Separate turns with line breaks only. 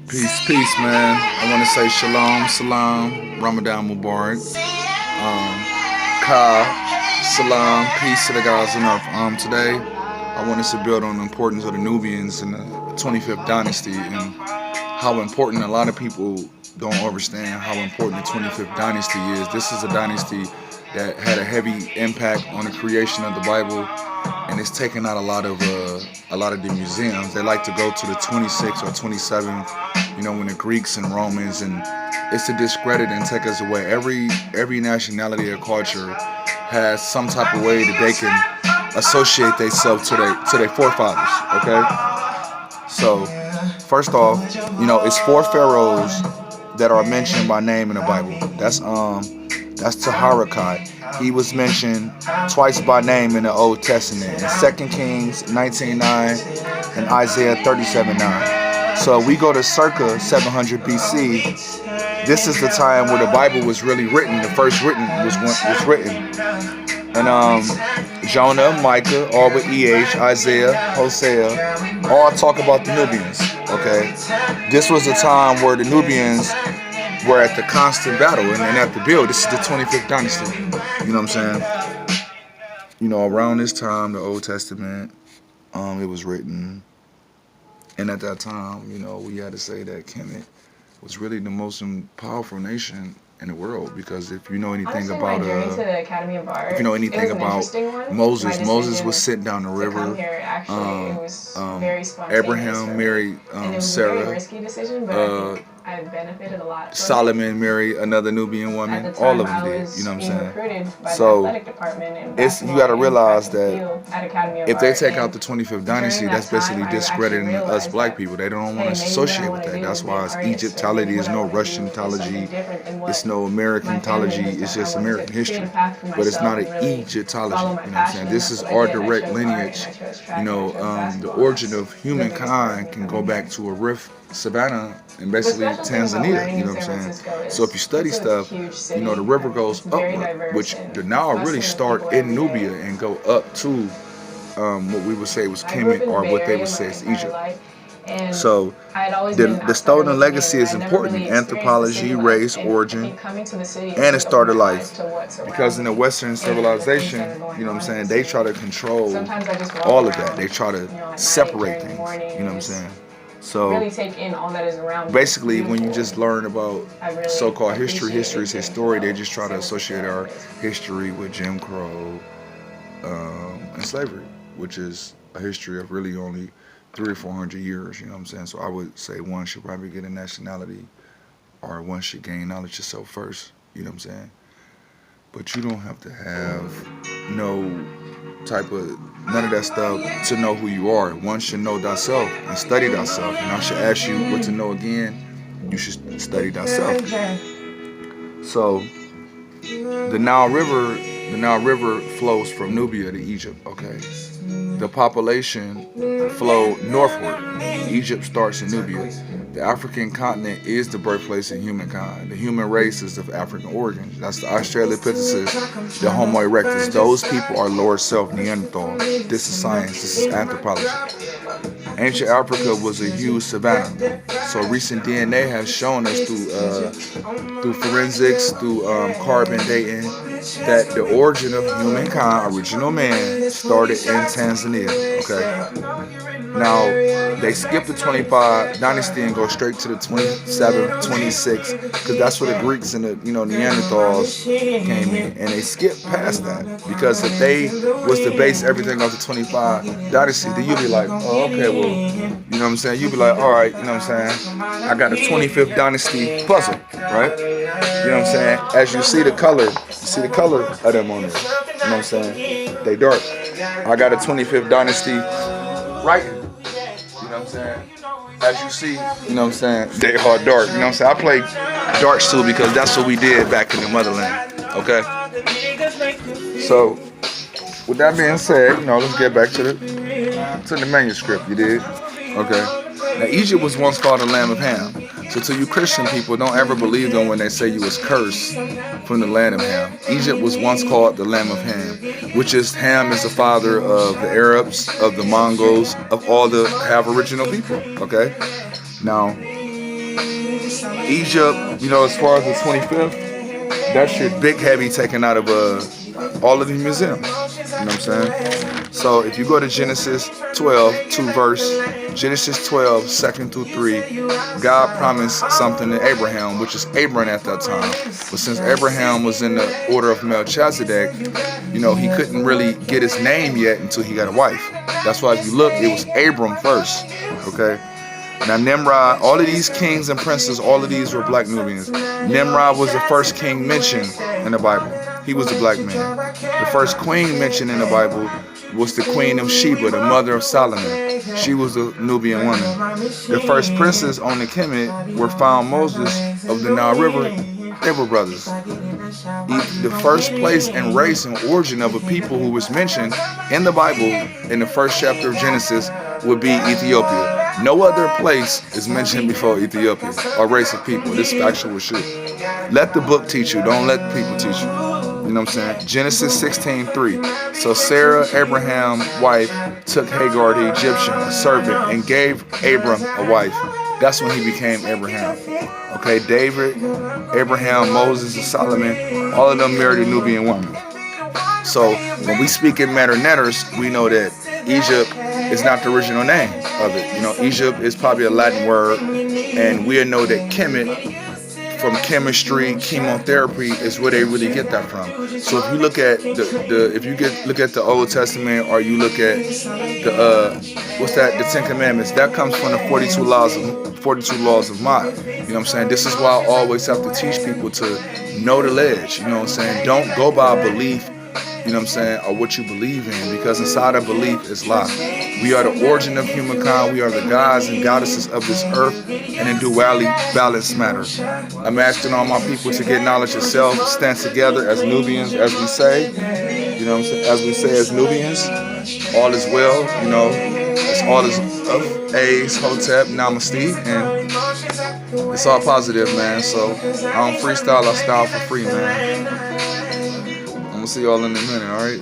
Peace, peace, man. I want to say shalom, salam, Ramadan Mubarak. Ka, salam, peace to the guys on earth. Today, I want us to build on the importance of the Nubians in the 25th dynasty and how important a lot of people don't understand how important the 25th dynasty is. This is a dynasty that had a heavy impact on the creation of the Bible, and it's taken out a lot of the museums. They like to go to the 26th or 27th, when the Greeks and Romans, and it's to discredit and take us away. Every nationality or culture has some type of way that they can associate themselves to their forefathers. Okay, so first off, it's four pharaohs that are mentioned by name in the Bible. That's Taharakai. He was mentioned twice by name in the Old Testament, in 2 Kings 19:9 and Isaiah 37:9. So we go to circa 700 BC. This is the time where the Bible was really written. The first written was written. And Jonah, Micah, all but Isaiah, Hosea, all talk about the Nubians. Okay, this was a time where the Nubians were at the constant battle and at the build. This is the 25th dynasty. You know what I'm saying? Around this time, the Old Testament, it was written. And at that time, we had to say that Kemet was really the most powerful nation in the world, because if you know anything about Moses was sent down the river. Abraham married Sarah. I benefited a lot. Solomon married another Nubian woman. All of them did. You know what I'm saying? So you got to realize that if they take out the 25th dynasty, that's basically discrediting us black people. They don't want us to associate with that. That's why it's Egyptology. There's no Russian-tology. It's no American-tology. It's just American history. But it's not an Egyptology. You know what I'm saying? This is our direct lineage. The origin of humankind can go back to a rift savannah and basically Tanzania, you know what I'm saying? So if you study stuff, the river goes upward, which the Nile really start in Nubia and go up to what we would say was Kemet, or what they would say is Egypt. So the stolen legacy is important: anthropology, race, origin, and the start of life. Because in the Western civilization, they try to control all of that. They try to separate things, you know what I'm saying? So basically, when you just learn about so-called history is history. They just try to associate our history with Jim Crow and slavery, which is a history of really only 300 or 400 years. You know what I'm saying? So I would say one should probably get a nationality, or one should gain knowledge yourself first. You know what I'm saying? But you don't have to have none of that stuff to know who you are. One should know thyself and study thyself. And I should ask you what to know again. You should study thyself. So the Nile River flows from Nubia to Egypt. Okay, the population flowed northward. Egypt starts in Nubia. The African continent is the birthplace of humankind. The human race is of African origin. That's the Australopithecus, the Homo erectus. Those people are lower self Neanderthal. This is science. This is anthropology. Ancient Africa was a huge savanna. So recent DNA has shown us through forensics, through carbon dating, that the origin of humankind, original man, started in Tanzania. Okay. Now, they skip the 25 dynasty and go straight to the 27, 26, because that's where the Greeks and the Neanderthals came in, and they skipped past that, because if they was to base everything off the 25 dynasty, then you'd be like, oh, okay, well, you know what I'm saying? You'd be like, all right, you know what I'm saying? I got a 25th dynasty puzzle, right? You know what I'm saying? As you see the color of them on there. You know what I'm saying? They dark. I got a 25th dynasty writing. You know what I'm saying? As you see, you know what I'm saying, they are dark. You know what I'm saying? I play darts too, because that's what we did back in the motherland. Okay? So, with that being said, let's get back to the manuscript, you did? Okay. Now, Egypt was once called the land of Ham. So to you Christian people, don't ever believe them when they say you was cursed from the land of Ham. Egypt was once called the land of Ham, which is Ham is the father of the Arabs, of the Mongols, of all the original people. Okay. Now, Egypt, you know, as far as the 25th, that shit big heavy taken out of all of these museums. You know what I'm saying? So if you go to Genesis 12, 2 verse, Genesis 12, 2 through 3, God promised something to Abraham, which is Abram at that time. But since Abraham was in the order of Melchizedek, you know, he couldn't really get his name yet until he got a wife. That's why if you look, it was Abram first, okay? Now Nimrod, all of these kings and princes, all of these were black Nubians. Nimrod was the first king mentioned in the Bible. He was a black man. The first queen mentioned in the Bible was the Queen of Sheba, the mother of Solomon. She was a Nubian woman. The first princes on the Kemet were found Moses of the Nile River. They were brothers. The first place and race and origin of a people who was mentioned in the Bible in the first chapter of Genesis would be Ethiopia. No other place is mentioned before Ethiopia, or race of people. This is factual shit. Let the book teach you. Don't let people teach you. You know what I'm saying? Genesis 16:3. So Sarah, Abraham's wife, took Hagar the Egyptian, a servant, and gave Abram a wife. That's when he became Abraham. Okay, David, Abraham, Moses, and Solomon, all of them married a Nubian woman. So when we speak in matter netters, we know that Egypt is not the original name of it. You know, Egypt is probably a Latin word, and we know that Kemet, from chemistry, chemotherapy, is where they really get that from. So if you look at look at the Old Testament, or you look at the Ten Commandments, that comes from the 42 laws of Mott. You know what I'm saying? This is why I always have to teach people to know the ledge. You know what I'm saying? Don't go by belief, you know what I'm saying, or what you believe in, because inside of belief is lie. We are the origin of humankind. We are the gods and goddesses of this earth, and in duality, balance matters. I'm asking all my people to get knowledge of self, stand together as Nubians, as we say. You know what I'm saying? As we say as Nubians, all is well. You know, it's all is of A's, Hotep, Namaste, and it's all positive, man. So I don't freestyle, I style for free, man. I'm gonna see y'all in a minute, all right?